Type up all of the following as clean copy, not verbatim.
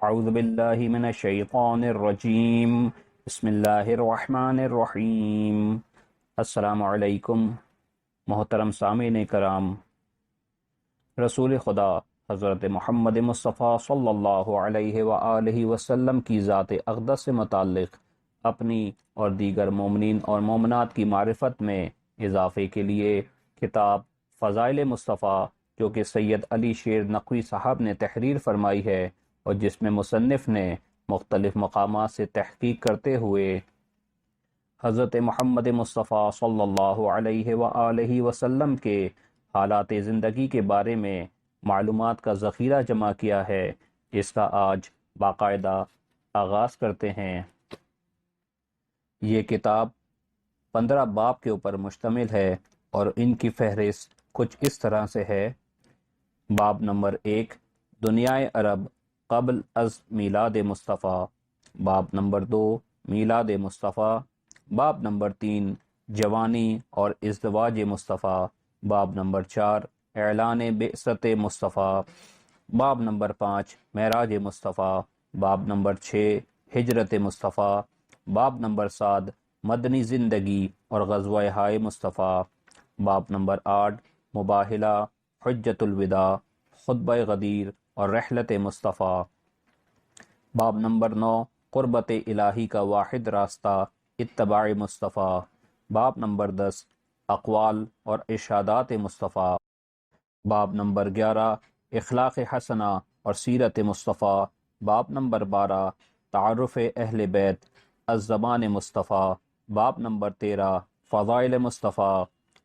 اعوذ باللہ من الشیطان الرجیم بسم اللہ الرحمن الرحیم۔ السلام علیکم محترم سامعین کرام، رسول خدا حضرت محمد مصطفیٰ صلی اللہ علیہ وآلہ وسلم کی ذات اقدس سے متعلق اپنی اور دیگر مومنین اور مومنات کی معرفت میں اضافے کے لیے کتاب فضائل مصطفیٰ، جو کہ سید علی شیر نقوی صاحب نے تحریر فرمائی ہے اور جس میں مصنف نے مختلف مقامات سے تحقیق کرتے ہوئے حضرت محمد مصطفیٰ صلی اللہ علیہ وآلہ وسلم کے حالات زندگی کے بارے میں معلومات کا ذخیرہ جمع کیا ہے، اس کا آج باقاعدہ آغاز کرتے ہیں۔ یہ کتاب 15 باب کے اوپر مشتمل ہے اور ان کی فہرست کچھ اس طرح سے ہے۔ باب نمبر 1، دنیائے عرب قبل از میلاد مصطفیٰ۔ باب نمبر 2، میلاد مصطفیٰ۔ باب نمبر 3، جوانی اور ازدواج مصطفیٰ۔ باب نمبر 4، اعلان بعثت مصطفیٰ۔ باب نمبر 5، معراج مصطفیٰ۔ باب نمبر 6، ہجرت مصطفیٰ۔ باب نمبر 7، مدنی زندگی اور غزوہ ہائے مصطفیٰ۔ باب نمبر 8، مباہلہ، حجۃ الوداع، خطبہ غدیر اور رحلت مصطفیٰ۔ باب نمبر 9، قربت الہی کا واحد راستہ، اتباع مصطفیٰ۔ باب نمبر 10، اقوال اور ارشادات مصطفیٰ۔ باب نمبر 11، اخلاق حسنہ اور سیرت مصطفیٰ۔ باب نمبر 12، تعارف اہل بیت الزمان مصطفیٰ۔ باب نمبر 13، فضائل مصطفیٰ۔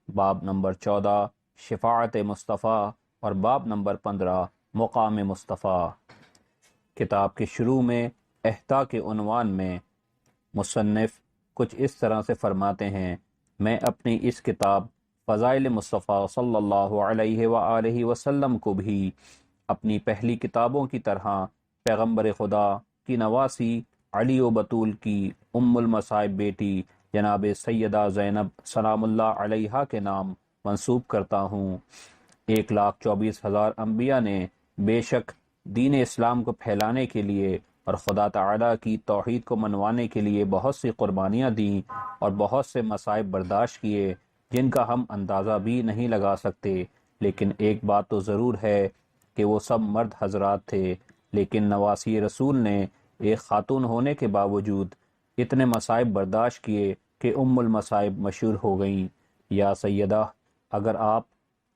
باب نمبر 14، شفاعت مصطفیٰ اور باب نمبر 15، مقام مصطفیٰ۔ کتاب کے شروع میں احتا کے عنوان میں مصنف کچھ اس طرح سے فرماتے ہیں: میں اپنی اس کتاب فضائل مصطفیٰ صلی اللہ علیہ وآلہ وسلم کو بھی اپنی پہلی کتابوں کی طرح پیغمبر خدا کی نواسی علی و بطول کی ام المصائب بیٹی جناب سیدہ زینب سلام اللہ علیہا کے نام منسوب کرتا ہوں۔ 1,24,000 انبیاء نے بے شک دین اسلام کو پھیلانے کے لیے اور خدا تعالیٰ کی توحید کو منوانے کے لیے بہت سی قربانیاں دیں اور بہت سے مصائب برداشت کیے جن کا ہم اندازہ بھی نہیں لگا سکتے، لیکن ایک بات تو ضرور ہے کہ وہ سب مرد حضرات تھے، لیکن نواسی رسول نے ایک خاتون ہونے کے باوجود اتنے مصائب برداشت کیے کہ ام المصائب مشہور ہو گئیں۔ یا سیدہ، اگر آپ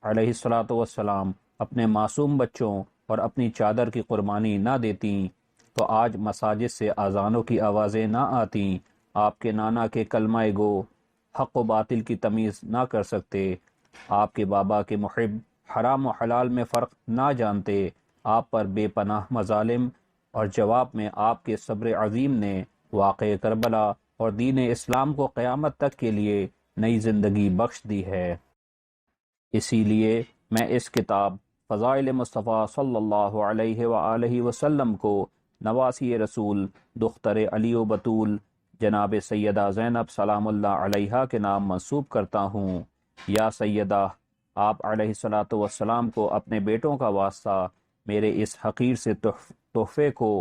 علیہ الصلاۃ والسلام اپنے معصوم بچوں اور اپنی چادر کی قربانی نہ دیتیں تو آج مساجد سے اذانوں کی آوازیں نہ آتیں، آپ کے نانا کے کلمہ گو حق و باطل کی تمیز نہ کر سکتے، آپ کے بابا کے محب حرام و حلال میں فرق نہ جانتے، آپ پر بے پناہ مظالم اور جواب میں آپ کے صبر عظیم نے واقع کربلا اور دین اسلام کو قیامت تک کے لیے نئی زندگی بخش دی ہے۔ اسی لیے میں اس کتاب فضائل مصطفیٰ صلی اللہ علیہ وآلہ وسلم کو نواسی رسول دختر علی و بطول جناب سیدہ زینب سلام اللہ علیہا کے نام منسوب کرتا ہوں۔ یا سیدہ، آپ علیہ الصلاۃ والسلام کو اپنے بیٹوں کا واسطہ میرے اس حقیر سے تحفے کو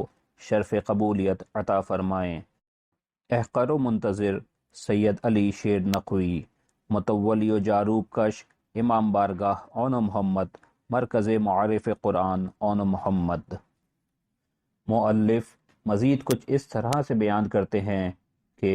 شرف قبولیت عطا فرمائیں۔ احقر و منتظر سید علی شیر نقوی، متولی و جاروب کش امام بارگاہ اون محمد، مرکز معارف قرآن اون محمد۔ مؤلف مزید کچھ اس طرح سے بیان کرتے ہیں کہ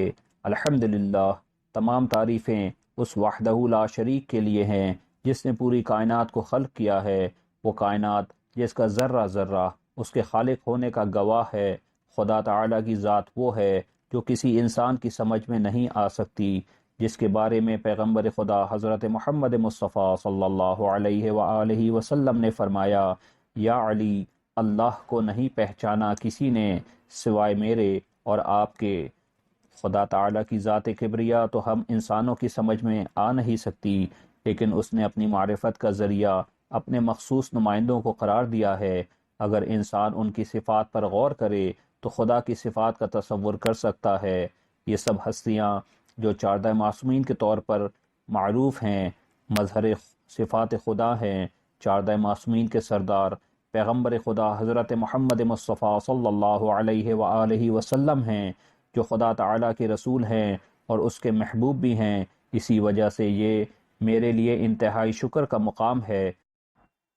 الحمدللہ، تمام تعریفیں اس وحدہ لا شریک کے لیے ہیں جس نے پوری کائنات کو خلق کیا ہے۔ وہ کائنات جس کا ذرہ ذرہ اس کے خالق ہونے کا گواہ ہے۔ خدا تعالیٰ کی ذات وہ ہے جو کسی انسان کی سمجھ میں نہیں آ سکتی، جس کے بارے میں پیغمبر خدا حضرت محمد مصطفیٰ صلی اللہ علیہ وآلہ وسلم نے فرمایا: یا علی، اللہ کو نہیں پہچانا کسی نے سوائے میرے اور آپ کے۔ خدا تعالیٰ کی ذات کبریا تو ہم انسانوں کی سمجھ میں آ نہیں سکتی، لیکن اس نے اپنی معرفت کا ذریعہ اپنے مخصوص نمائندوں کو قرار دیا ہے۔ اگر انسان ان کی صفات پر غور کرے تو خدا کی صفات کا تصور کر سکتا ہے۔ یہ سب ہستیاں جو 14 معصومین کے طور پر معروف ہیں، مظہر صفات خدا ہیں۔ 14 معصومین کے سردار پیغمبر خدا حضرت محمد مصطفیٰ صلی اللہ علیہ وآلہ وسلم ہیں، جو خدا تعالیٰ کے رسول ہیں اور اس کے محبوب بھی ہیں۔ اسی وجہ سے یہ میرے لیے انتہائی شکر کا مقام ہے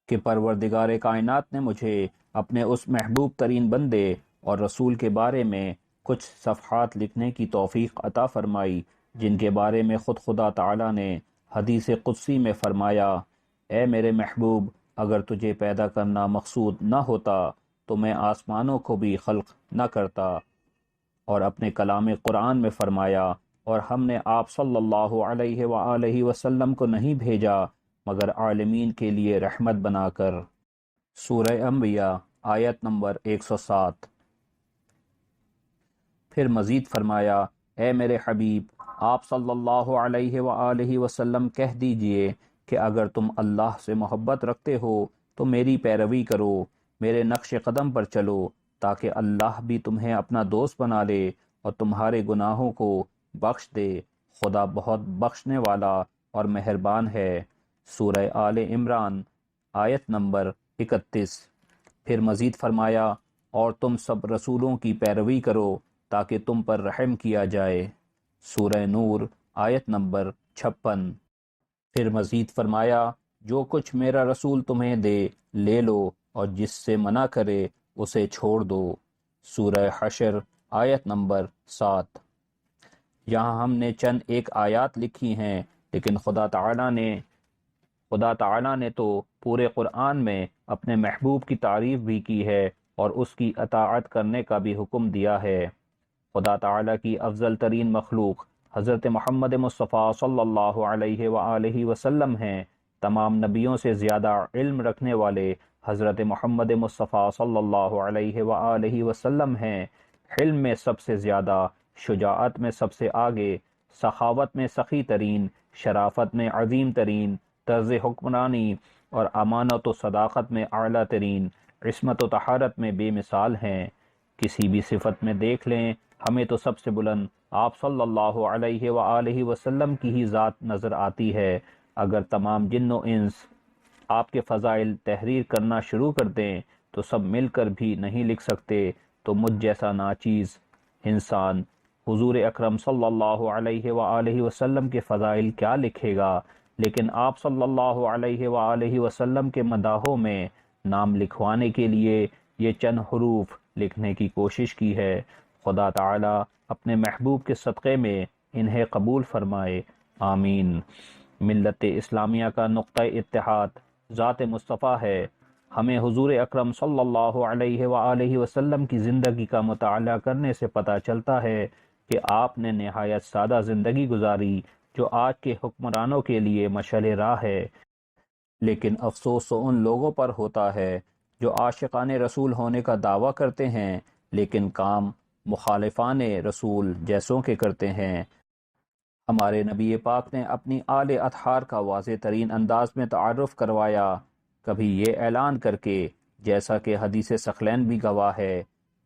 کہ پروردگار کائنات نے مجھے اپنے اس محبوب ترین بندے اور رسول کے بارے میں کچھ صفحات لکھنے کی توفیق عطا فرمائی، جن کے بارے میں خود خدا تعالیٰ نے حدیث قدسی میں فرمایا: اے میرے محبوب، اگر تجھے پیدا کرنا مقصود نہ ہوتا تو میں آسمانوں کو بھی خلق نہ کرتا۔ اور اپنے کلام قرآن میں فرمایا: اور ہم نے آپ صلی اللہ علیہ وآلہ وسلم کو نہیں بھیجا مگر عالمین کے لیے رحمت بنا کر۔ سورہ انبیاء آیت نمبر 107۔ پھر مزید فرمایا: اے میرے حبیب، آپ صلی اللہ علیہ وآلہ وسلم کہہ دیجئے کہ اگر تم اللہ سے محبت رکھتے ہو تو میری پیروی کرو، میرے نقش قدم پر چلو، تاکہ اللہ بھی تمہیں اپنا دوست بنا لے اور تمہارے گناہوں کو بخش دے۔ خدا بہت بخشنے والا اور مہربان ہے۔ سورہ آل عمران آیت نمبر 31۔ پھر مزید فرمایا: اور تم سب رسولوں کی پیروی کرو تاکہ تم پر رحم کیا جائے۔ سورہ نور آیت نمبر 56۔ پھر مزید فرمایا: جو کچھ میرا رسول تمہیں دے لے لو، اور جس سے منع کرے اسے چھوڑ دو۔ سورہ حشر آیت نمبر 7۔ یہاں ہم نے چند ایک آیات لکھی ہیں، لیکن خدا تعالیٰ نے تو پورے قرآن میں اپنے محبوب کی تعریف بھی کی ہے اور اس کی اطاعت کرنے کا بھی حکم دیا ہے۔ خدا تعالیٰ کی افضل ترین مخلوق حضرت محمد مصطفیٰ صلی اللہ علیہ وآلہ وسلم ہیں۔ تمام نبیوں سے زیادہ علم رکھنے والے حضرت محمد مصطفیٰ صلی اللہ علیہ وآلہ وسلم ہیں۔ حلم میں سب سے زیادہ، شجاعت میں سب سے آگے، سخاوت میں سخی ترین، شرافت میں عظیم ترین، طرز حکمرانی اور امانت و صداقت میں اعلیٰ ترین، عصمت و طہارت میں بے مثال ہیں۔ کسی بھی صفت میں دیکھ لیں، ہمیں تو سب سے بلند آپ صلی اللہ علیہ وآلہ وسلم کی ہی ذات نظر آتی ہے۔ اگر تمام جن و انس آپ کے فضائل تحریر کرنا شروع کر دیں تو سب مل کر بھی نہیں لکھ سکتے، تو مجھ جیسا ناچیز انسان حضور اکرم صلی اللہ علیہ وآلہ وسلم کے فضائل کیا لکھے گا؟ لیکن آپ صلی اللہ علیہ وآلہ وسلم کے مداحوں میں نام لکھوانے کے لیے یہ چند حروف لکھنے کی کوشش کی ہے۔ خدا تعالی اپنے محبوب کے صدقے میں انہیں قبول فرمائے، آمین۔ ملت اسلامیہ کا نقطہ اتحاد ذات مصطفیٰ ہے۔ ہمیں حضور اکرم صلی اللہ علیہ وآلہ وسلم کی زندگی کا مطالعہ کرنے سے پتہ چلتا ہے کہ آپ نے نہایت سادہ زندگی گزاری، جو آج کے حکمرانوں کے لیے مشعل راہ ہے۔ لیکن افسوس تو ان لوگوں پر ہوتا ہے جو عاشقان رسول ہونے کا دعویٰ کرتے ہیں، لیکن کام مخالفان رسول جیسوں کے کرتے ہیں۔ ہمارے نبی پاک نے اپنی آل اطہار کا واضح ترین انداز میں تعارف کروایا، کبھی یہ اعلان کر کے، جیسا کہ حدیث ثقلین بھی گواہ ہے: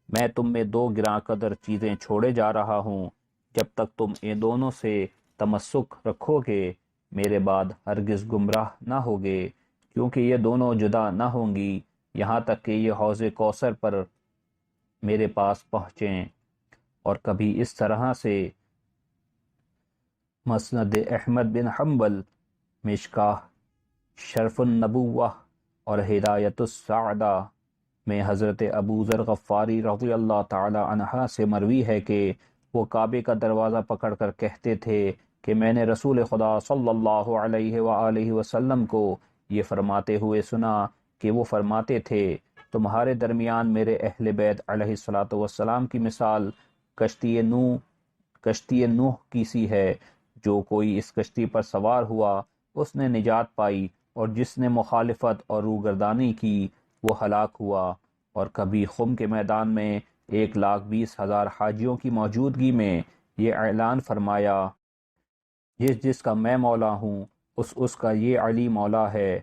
میں تم میں دو گراں قدر چیزیں چھوڑے جا رہا ہوں، جب تک تم ان دونوں سے تمسک رکھو گے میرے بعد ہرگز گمراہ نہ ہوگے، کیونکہ یہ دونوں جدا نہ ہوں گی یہاں تک کہ یہ حوض کوثر پر میرے پاس پہنچیں۔ اور کبھی اس طرح سے مسند احمد بن حنبل، مشکاہ شرف النبوہ اور ہدایت السعدہ میں حضرت ابو ذر غفاری رضی اللہ تعالی عنہ سے مروی ہے کہ وہ کعبے کا دروازہ پکڑ کر کہتے تھے کہ میں نے رسول خدا صلی اللہ علیہ وآلہ وسلم کو یہ فرماتے ہوئے سنا کہ وہ فرماتے تھے: تمہارے درمیان میرے اہل بیت علیہ الصلاۃ والسلام کی مثال کشتی نوح کی سی ہے، جو کوئی اس کشتی پر سوار ہوا اس نے نجات پائی، اور جس نے مخالفت اور روگردانی کی وہ ہلاک ہوا۔ اور کبھی خم کے میدان میں 1,20,000 حاجیوں کی موجودگی میں یہ اعلان فرمایا: جس کا میں مولا ہوں اس کا یہ علی مولا ہے۔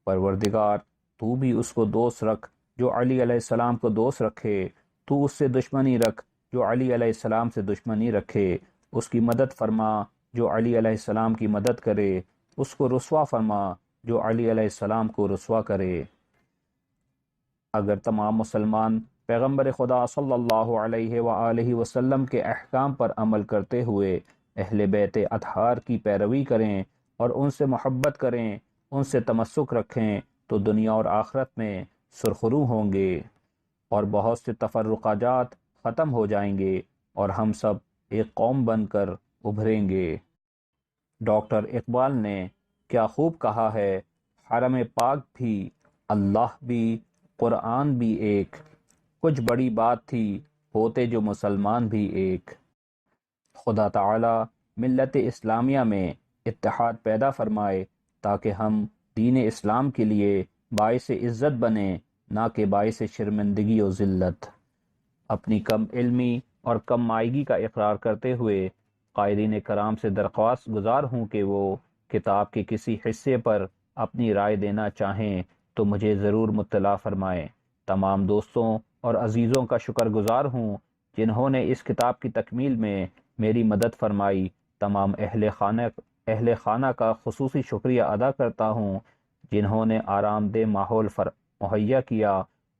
پروردگار تو بھی اس کو دوست رکھ جو علی علیہ السلام کو دوست رکھے، تو اس سے دشمنی رکھ جو علی علیہ السلام سے دشمنی رکھے، اس کی مدد فرما جو علی علیہ السلام کی مدد کرے، اس کو رسوا فرما جو علی علیہ السلام کو رسوا کرے۔ اگر تمام مسلمان پیغمبر خدا صلی اللہ علیہ وآلہ وسلم کے احکام پر عمل کرتے ہوئے اہل بیت اطہار کی پیروی کریں اور ان سے محبت کریں، ان سے تمسک رکھیں، تو دنیا اور آخرت میں سرخرو ہوں گے اور بہت سے تفرقات ختم ہو جائیں گے اور ہم سب ایک قوم بن کر ابھریں گے۔ ڈاکٹر اقبال نے کیا خوب کہا ہے، حرم پاک بھی، اللہ بھی، قرآن بھی ایک، کچھ بڑی بات تھی ہوتے جو مسلمان بھی ایک۔ خدا تعالی ملت اسلامیہ میں اتحاد پیدا فرمائے تاکہ ہم دین اسلام کے لیے باعث عزت بنیں، نہ کہ باعث شرمندگی و ذلت۔ اپنی کم علمی اور کم مائگی کا اقرار کرتے ہوئے قائدین کرام سے درخواست گزار ہوں کہ وہ کتاب کے کسی حصے پر اپنی رائے دینا چاہیں تو مجھے ضرور مطلع فرمائیں۔ تمام دوستوں اور عزیزوں کا شکر گزار ہوں جنہوں نے اس کتاب کی تکمیل میں میری مدد فرمائی۔ تمام اہل خانہ کا خصوصی شکریہ ادا کرتا ہوں جنہوں نے آرام دہ ماحول مہیا کیا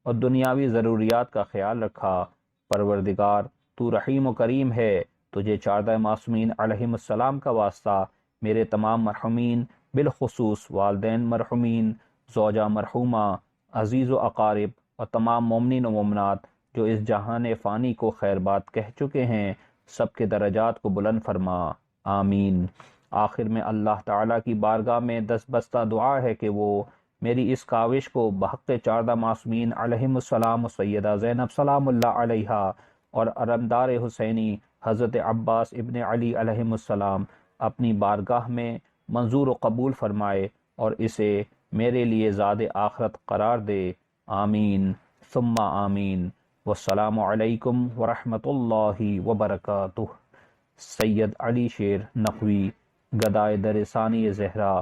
اور دنیاوی ضروریات کا خیال رکھا۔ پروردگار تو رحیم و کریم ہے، تجھے 14 معصومین علیہم السلام کا واسطہ، میرے تمام مرحومین بالخصوص والدین مرحومین، زوجہ مرحومہ، عزیز و اقارب اور تمام مومنین و مومنات جو اس جہان فانی کو خیر بات کہہ چکے ہیں، سب کے درجات کو بلند فرما، آمین۔ آخر میں اللہ تعالیٰ کی بارگاہ میں دستبستہ دعا ہے کہ وہ میری اس کاوش کو بحق 14 معصومین علیہم السلام و سیدہ زینب سلام اللہ علیہا اور علمدار حسینی حضرت عباس ابن علی علیہم السلام اپنی بارگاہ میں منظور و قبول فرمائے اور اسے میرے لیے زاد آخرت قرار دے، آمین ثم آمین۔ والسلام علیکم ورحمۃ اللہ وبرکاتہ۔ سید علی شیر نقوی، گدائے در ثانی زہرا۔